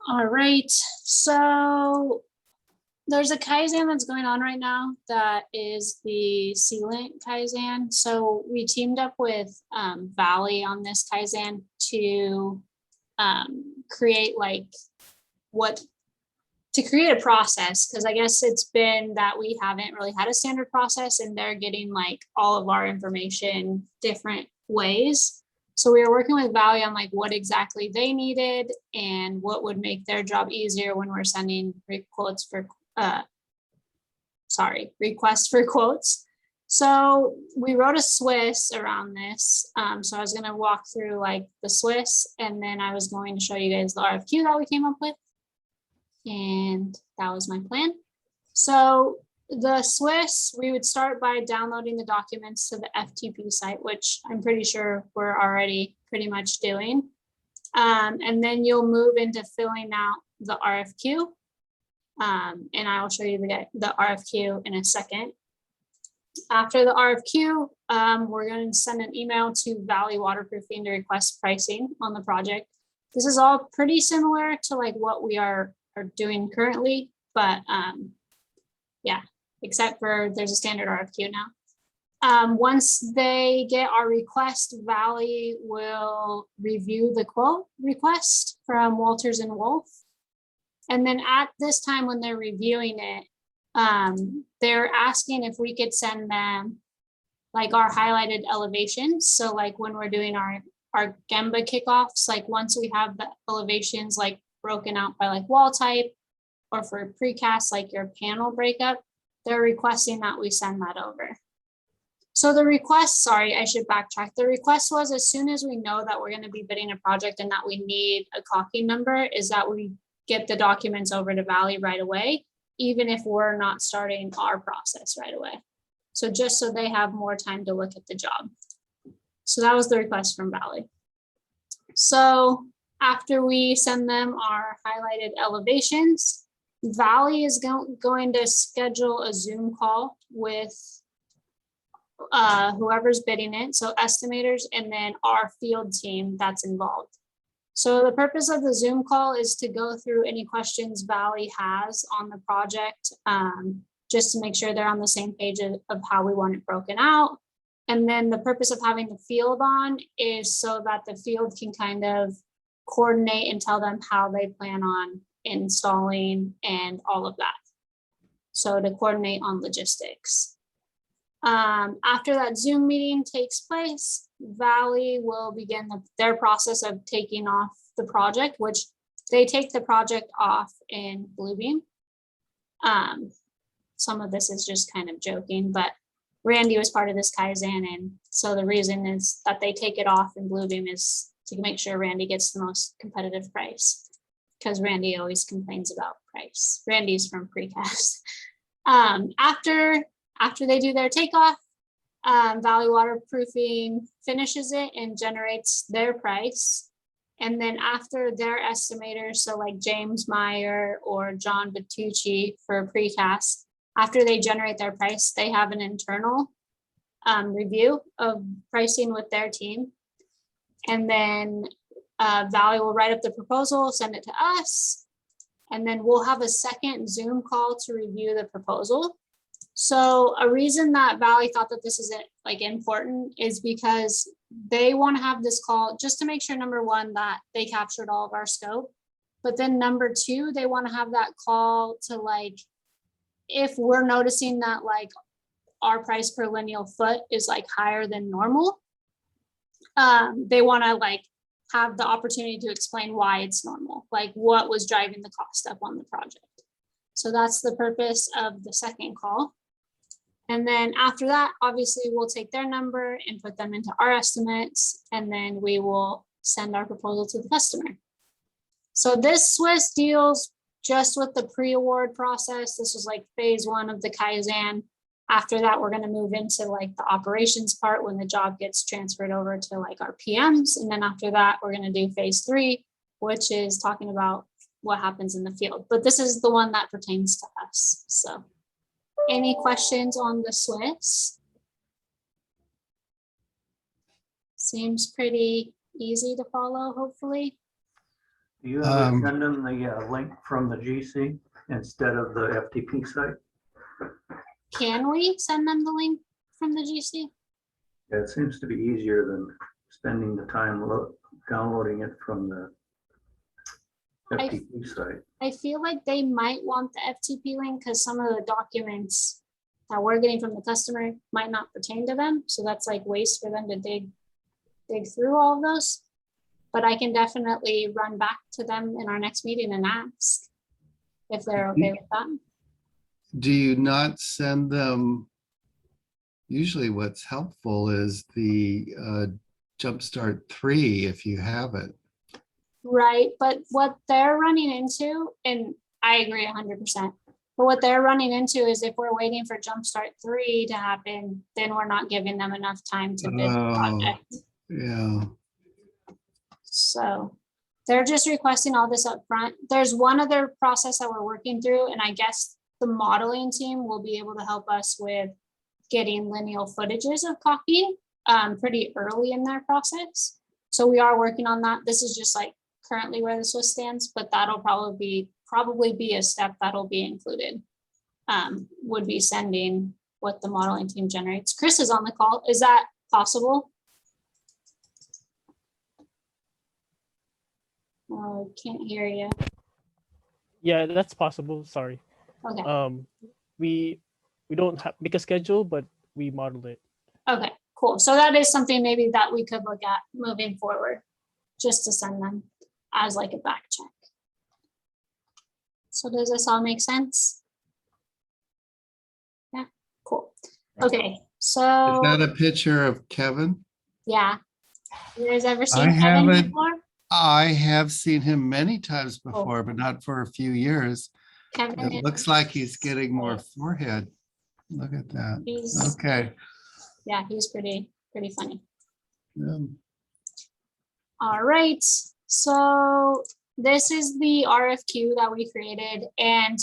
All right, so there's a Kaizen that's going on right now that is the Sealant Kaizen. So we teamed up with Valley on this Kaizen to create create a process, because I guess it's been that we haven't really had a standard process and they're getting like all of our information different ways. So we were working with Valley on like what exactly they needed and what would make their job easier when we're sending requests for quotes. So we wrote a Swiss around this. So I was going to walk through like the Swiss, and then I was going to show you guys the RFQ that we came up with. And that was my plan. So the Swiss, we would start by downloading the documents to the FTP site, which I'm pretty sure we're already pretty much doing. And then you'll move into filling out the RFQ. And I will show you the RFQ in a second. After the RFQ, we're going to send an email to Valley Waterproofing to request pricing on the project. This is all pretty similar to like what we are doing currently, but yeah, except for there's a standard RFQ now. Once they get our request, Valley will review the quote request from Walters and Wolf. And then at this time when they're reviewing it, they're asking if we could send them like our highlighted elevations. So like when we're doing our Gemba kickoffs, like once we have the elevations like broken out by like wall type, or for precast, like your panel breakup, they're requesting that we send that over. So the request, sorry, I should backtrack. The request was as soon as we know that we're going to be bidding a project and that we need a caulking number, is that we get the documents over to Valley right away, even if we're not starting our process right away. So just so they have more time to look at the job. So that was the request from Valley. So after we send them our highlighted elevations, Valley is going to schedule a Zoom call with whoever's bidding it, so estimators, and then our field team that's involved. So the purpose of the Zoom call is to go through any questions Valley has on the project, just to make sure they're on the same page of how we want it broken out. And then the purpose of having the field on is so that the field can kind of coordinate and tell them how they plan on installing and all of that. So to coordinate on logistics. After that Zoom meeting takes place, Valley will begin their process of taking off the project, which they take the project off in Bluebeam. Some of this is just kind of joking, but Randy was part of this Kaizen, and so the reason is that they take it off in Bluebeam is to make sure Randy gets the most competitive price, because Randy always complains about price. Randy's from Precast. After they do their takeoff, Valley Waterproofing finishes it and generates their price. And then after their estimators, so like James Meyer or John Bertucci for Precast, after they generate their price, they have an internal review of pricing with their team. And then Valley will write up the proposal, send it to us, and then we'll have a second Zoom call to review the proposal. So a reason that Valley thought that this is like important is because they want to have this call just to make sure, number one, that they captured all of our scope. But then number two, they want to have that call to like, if we're noticing that like our price per lineal foot is like higher than normal, they want to like have the opportunity to explain why it's normal, like what was driving the cost up on the project. So that's the purpose of the second call. And then after that, obviously we'll take their number and put them into our estimates, and then we will send our proposal to the customer. So this Swiss deals just with the pre-award process. This was like phase one of the Kaizen. After that, we're going to move into like the operations part when the job gets transferred over to like our PMs. And then after that, we're going to do phase three, which is talking about what happens in the field. But this is the one that pertains to us. So any questions on the Swiss? Seems pretty easy to follow, hopefully. Do you ever send them the link from the GC instead of the FTP site? Can we send them the link from the GC? Yeah, it seems to be easier than spending the time downloading it from the FTP site. I feel like they might want the FTP link because some of the documents that we're getting from the customer might not pertain to them. So that's like waste for them to dig through all of those. But I can definitely run back to them in our next meeting and ask if they're okay with that. Do you not send them? Usually what's helpful is the Jumpstart 3 if you have it. Right, but what they're running into, and I agree 100%, but what they're running into is if we're waiting for Jumpstart 3 to happen, then we're not giving them enough time to bid the project. Yeah. So they're just requesting all this up front. There's one other process that we're working through, and I guess the modeling team will be able to help us with getting lineal footages of caulking pretty early in their process. So we are working on that. This is just like currently where the Swiss stands, but that'll probably be a step that'll be included. Would be sending what the modeling team generates. Chris is on the call. Is that possible? Oh, can't hear you. Yeah, that's possible. Sorry. Okay. We don't make a schedule, but we model it. Okay, cool. So that is something maybe that we could look at moving forward, just to send them as like a back check. So does this all make sense? Yeah, cool. Okay, Is so that a picture of Kevin? yeah. You guys ever I seen Kevin haven't. before? I have seen him many times before, but not for a few years. Kevin It looks like he's getting more forehead. Look at that. He's, Okay. yeah, he's pretty funny. Um, All right, so this is the RFQ that we created, and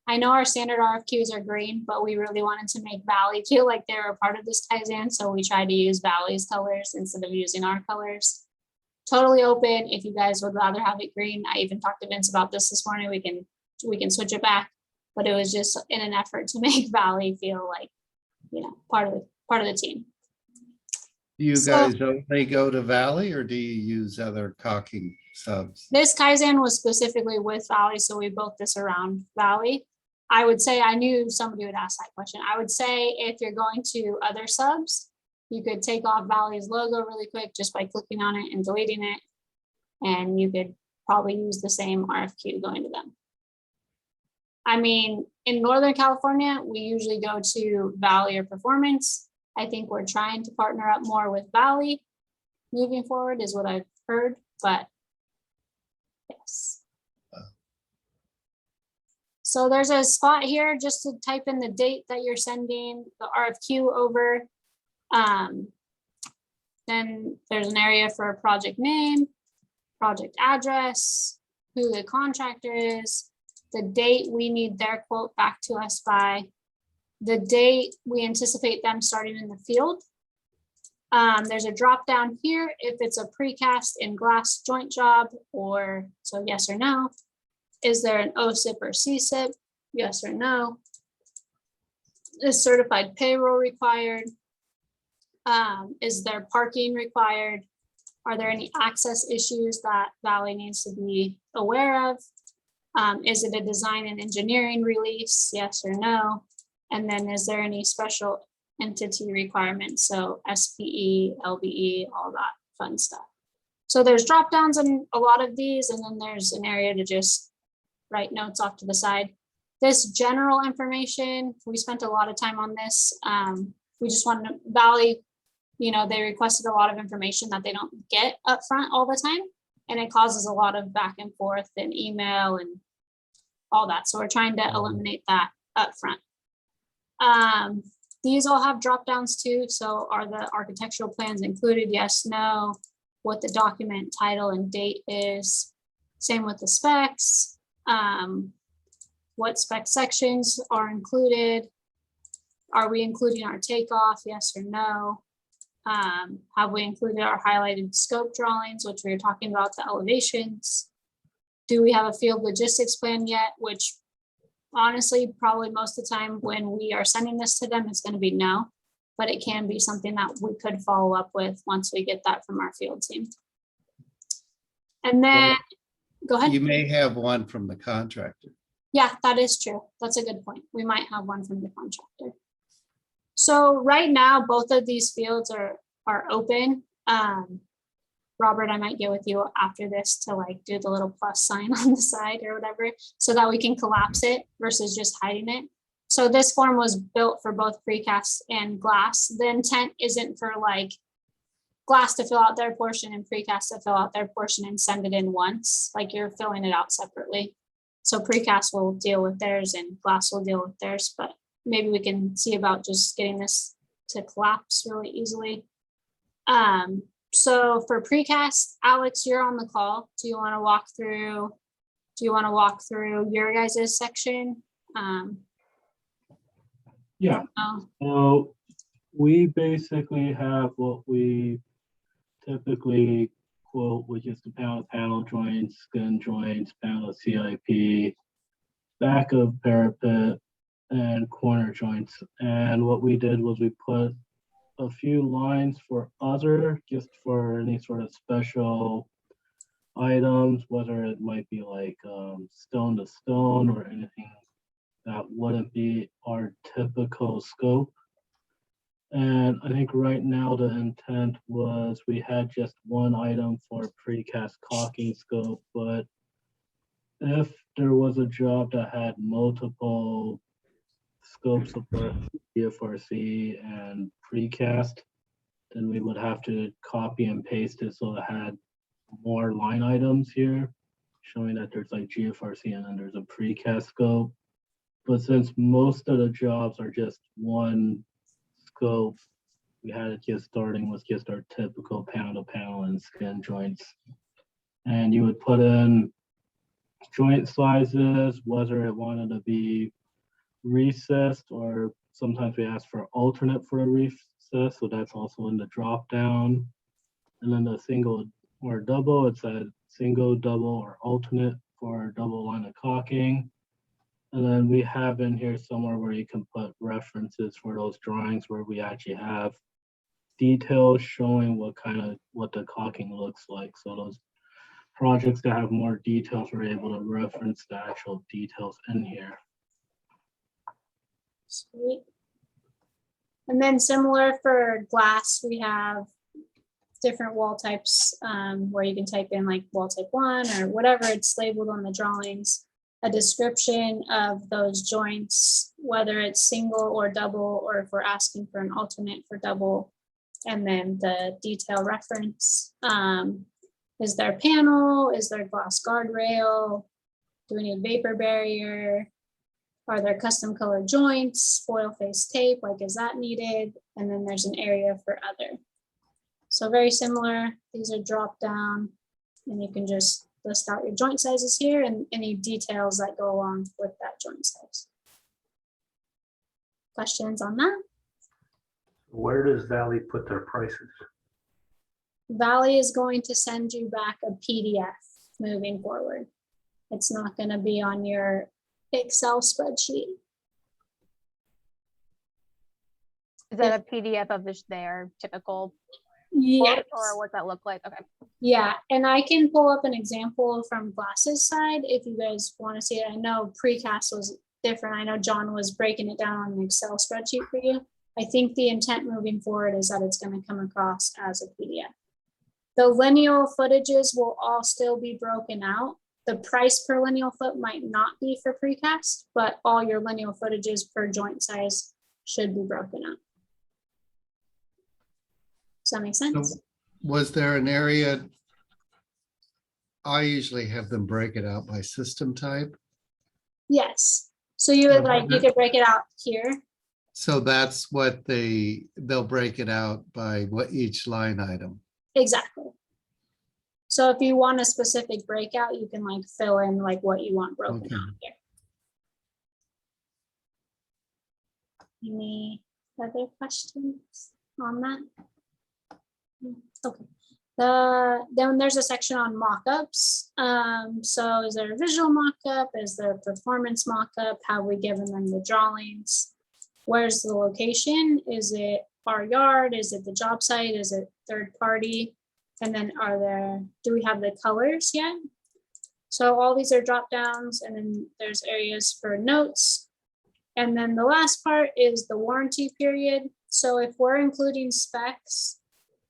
I know our standard RFQs are green, but we really wanted to make Valley feel like they were a part of this Kaizen, so we tried to use Valley's colors instead of using our colors. Totally open if you guys would rather have it green. I even talked to Vince about this morning. We can switch it back, but it was just in an effort to make Valley feel like, you know, part of the team. Do you So- guys only go to Valley or do you use other caulking subs? This Kaizen was specifically with Valley, so we built this around Valley. I would say, I knew somebody would ask that question. I would say if you're going to other subs, you could take off Valley's logo really quick just by clicking on it and deleting it. And you could probably use the same RFQ going to them. I mean, in Northern California, we usually go to Valley or Performance. I think we're trying to partner up more with Valley moving forward is what I've heard, but yes. So there's a spot here just to type in the date that you're sending the RFQ over. Then there's an area for a project name, project address, who the contractor is, the date we need their quote back to us by, the date we anticipate them starting in the field. There's a drop down here if it's a precast in glass joint job, or so yes or no. Is there an OSIP or CSIP? Yes or no. Is certified payroll required? Is there parking required? Are there any access issues that Valley needs to be aware of? Is it a design and engineering release? Yes or no? And then is there any special entity requirements? So SPE, LBE, all that fun stuff. So there's drop downs on a lot of these, and then there's an area to just write notes off to the side. This general information, we spent a lot of time on this. We just wanted to, Valley, you know, they requested a lot of information that they don't get up front all the time. And it causes a lot of back and forth and email and all that. So we're trying to eliminate that up front. These all have drop downs too. So are the architectural plans included? Yes, no. What the document title and date is. Same with the specs. What spec sections are included? Are we including our takeoff? Yes or no? Have we included our highlighted scope drawings, which we were talking about, the elevations? do we have a field logistics plan yet? Which honestly, probably most of the time when we are sending this to them, it's going to be no, but it can be something that we could follow up with once we get that from our field team. And then, go ahead. You may have one from the contractor. Yeah, that is true. That's a good point. We might have one from the contractor. So right now, both of these fields are open. Robert, I might get with you after this to like do the little plus sign on the side or whatever, so that we can collapse it versus just hiding it. So this form was built for both precast and glass. The intent isn't for like glass to fill out their portion and precast to fill out their portion and send it in once, like you're filling it out separately. So precast will deal with theirs and glass will deal with theirs, but maybe we can see about just getting this to collapse really easily. So for precast, Alex, you're on the call. Do you want to walk through your guys' section? Yeah, Oh, so we basically have what we typically quote, which is the panel joints, skin joints, panel CIP, back of parapet, and corner joints. And what we did was we put a few lines for other, just for any sort of special items, whether it might be like stone to stone or anything that wouldn't be our typical scope. And I think right now the intent was we had just one item for precast caulking scope, but if there was a job that had multiple scopes of both GFRC and precast, then we would have to copy and paste it so it had more line items here, showing that there's like GFRC and then there's a precast scope. But since most of the jobs are just one scope, we had it just starting with just our typical panel to panel and skin joints. And you would put in joint sizes, whether it wanted to be recessed, or sometimes we ask for alternate for a recess, so that's also in the drop down. And then the single or double, it's a single, double, or alternate for double line of caulking. And then we have in here somewhere where you can put references for those drawings where we actually have details showing what the caulking looks like. So those projects that have more details, we're able to reference the actual details in here. sweet. And then similar for glass, we have different wall types where you can type in like wall type 1 or whatever it's labeled on the drawings, a description of those joints, whether it's single or double, or if we're asking for an alternate for double, and then the detail reference. Is there panel? Is there glass guardrail? Do we need vapor barrier? Are there custom colored joints, foil face tape? Like, is that needed? And then there's an area for other. So very similar. These are drop down, and you can just list out your joint sizes here and any details that go along with that joint size. Questions on that? Where does Valley put their prices? Valley is going to send you back a PDF moving forward. It's not going to be on your Excel spreadsheet. Is that a PDF of their typical Yes. quote, or what's that look like? Okay. Yeah, and I can pull up an example from Glass's side if you guys want to see it. I know precast was different. I know John was breaking it down on an Excel spreadsheet for you. I think the intent moving forward is that it's going to come across as a PDF. The lineal footages will all still be broken out. The price per lineal foot might not be for precast, but all your lineal footages per joint size should be broken out. Does that make sense? So was there an area? I usually have them break it out by system type. Yes. So you would like, you could break it out here. So that's what they'll break it out by what each line item. Exactly. So if you want a specific breakout, you can like fill in like what you want broken Okay. out here. Any other questions on that? Okay. Then there's a section on mock-ups. So is there a visual mock-up? Is there a performance mock-up? Have we given them the drawings? Where's the location? Is it our yard? Is it the job site? Is it third party? And then do we have the colors yet? So all these are drop downs, and then there's areas for notes. And then the last part is the warranty period. So if we're including specs,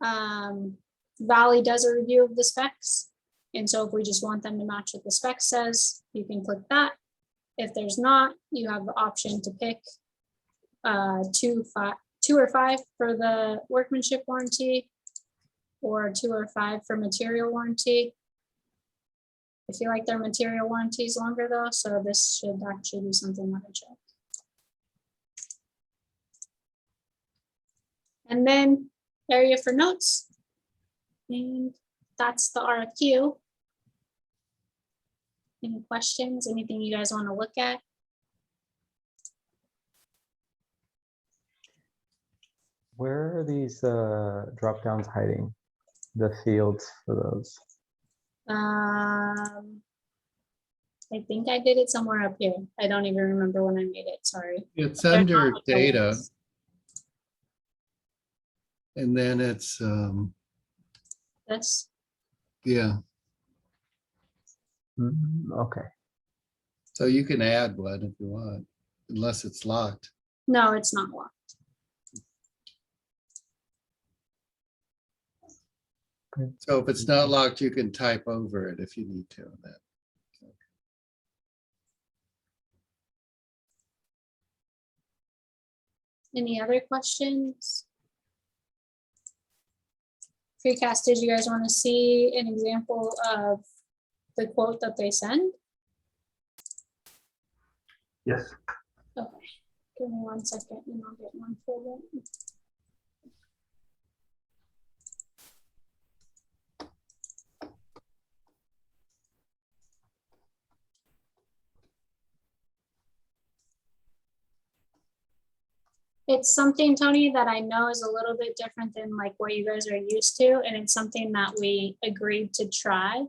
Valley does a review of the specs. And so if we just want them to match what the spec says, you can click that. If there's not, you have the option to pick 2 or 5 for the workmanship warranty, or 2 or 5 for material warranty. I feel like their material warranty is longer though, so this should actually be something that I check. And then area for notes. And that's the RFQ. Any questions? Anything you guys want to look at? Where are these drop downs hiding? The fields for those? I think I did it somewhere up here. I don't even remember when I made it, sorry. It's They're under not up the data, list. and then it's, This, yeah, Okay. so you can add one if you want, unless it's locked. no, it's not locked. So if it's not locked, you can type over it if you need to. on that. Any other questions? Precast, did you guys want to see an example of the quote that they send? Yes, Okay, give me 1 second and I'll get one for it. It's something, Tony, that I know is a little bit different than like what you guys are used to, and it's something that we agreed to try.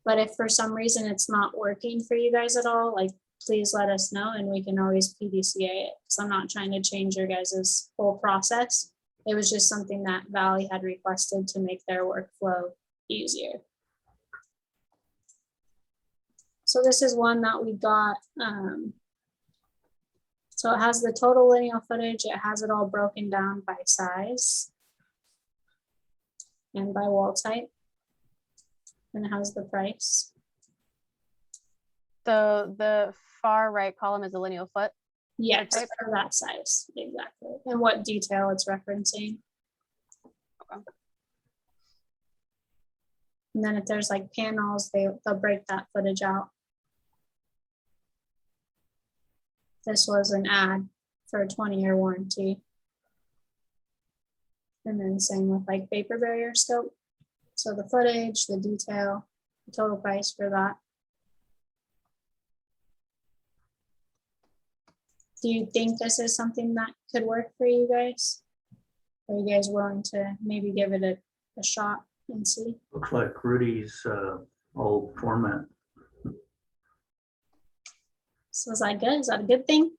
But if for some reason it's not working for you guys at all, like please let us know and we can always PDCA it. Because I'm not trying to change your guys' whole process. It was just something that Valley had requested to make their workflow easier. So this is one that we got. So it has the total lineal footage. It has it all broken down by size and by wall type. And it has the price. So the far right column is a lineal foot. Yes, type? for that size, exactly. And what detail it's referencing. Okay. And then if there's like panels, they'll break that footage out. This was an ad for a 20-year warranty. And then same with like vapor barrier scope. So the footage, the detail, the total price for that. Do you think this is something that could work for you guys? Are you guys willing to maybe give it a shot and see? looks like Rudy's old format. So is that good? Is that a good thing?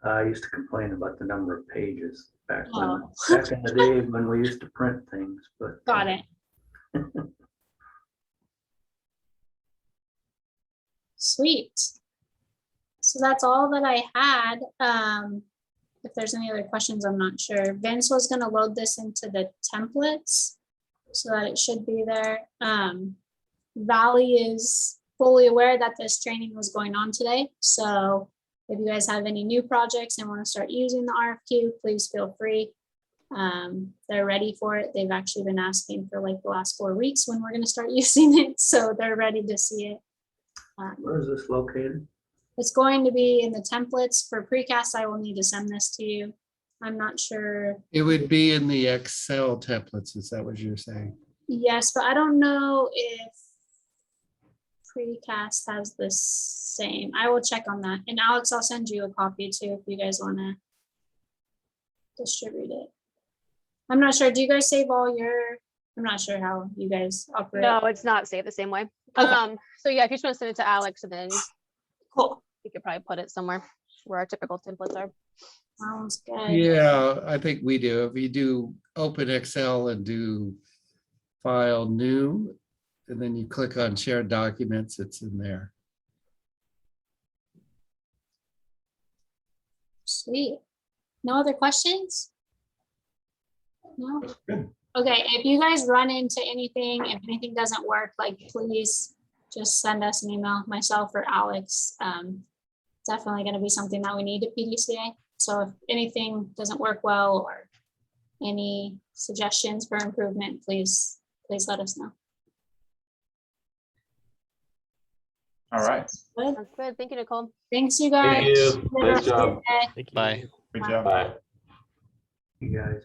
I used to complain about the number of pages back Oh. back in the day when we used to print things, but. Got it. Sweet. So that's all that I had. If there's any other questions, I'm not sure. Vince was going to load this into the templates so that it should be there. Valley is fully aware that this training was going on today. So if you guys have any new projects and want to start using the RFQ, please feel free. They're ready for it. They've actually been asking for like the last 4 weeks when we're going to start using it. So they're ready to see it. Where is this located? It's going to be in the templates for precast. I will need to send this to you. I'm not sure. It would be in the Excel templates. Is that what you're saying? Yes, but I don't know if precast has the same. I will check on that. And Alex, I'll send you a copy too if you guys want to distribute it. I'm not sure. Do you guys save all your, I'm not sure how you guys operate. No, it's not saved the same way. Okay. So yeah, if you just want to send it to Alex, and then Cool. you could probably put it somewhere where our typical templates are. Sounds good. Yeah, I think we do. If you do open Excel and do file new, and then you click on shared documents, it's in there. Sweet. No other questions? No? Good. Okay, if you guys run into anything, if anything doesn't work, like please just send us an email, myself or Alex. Definitely gonna be something that we need at PDCA. So if anything doesn't work well or any suggestions for improvement, please let us know. All right. Good. Sounds good. Thank you, Nicole. Thanks, you guys. you. Have a good Nice rest of your job. day. Thank you. Bye. Good job. Bye. You guys.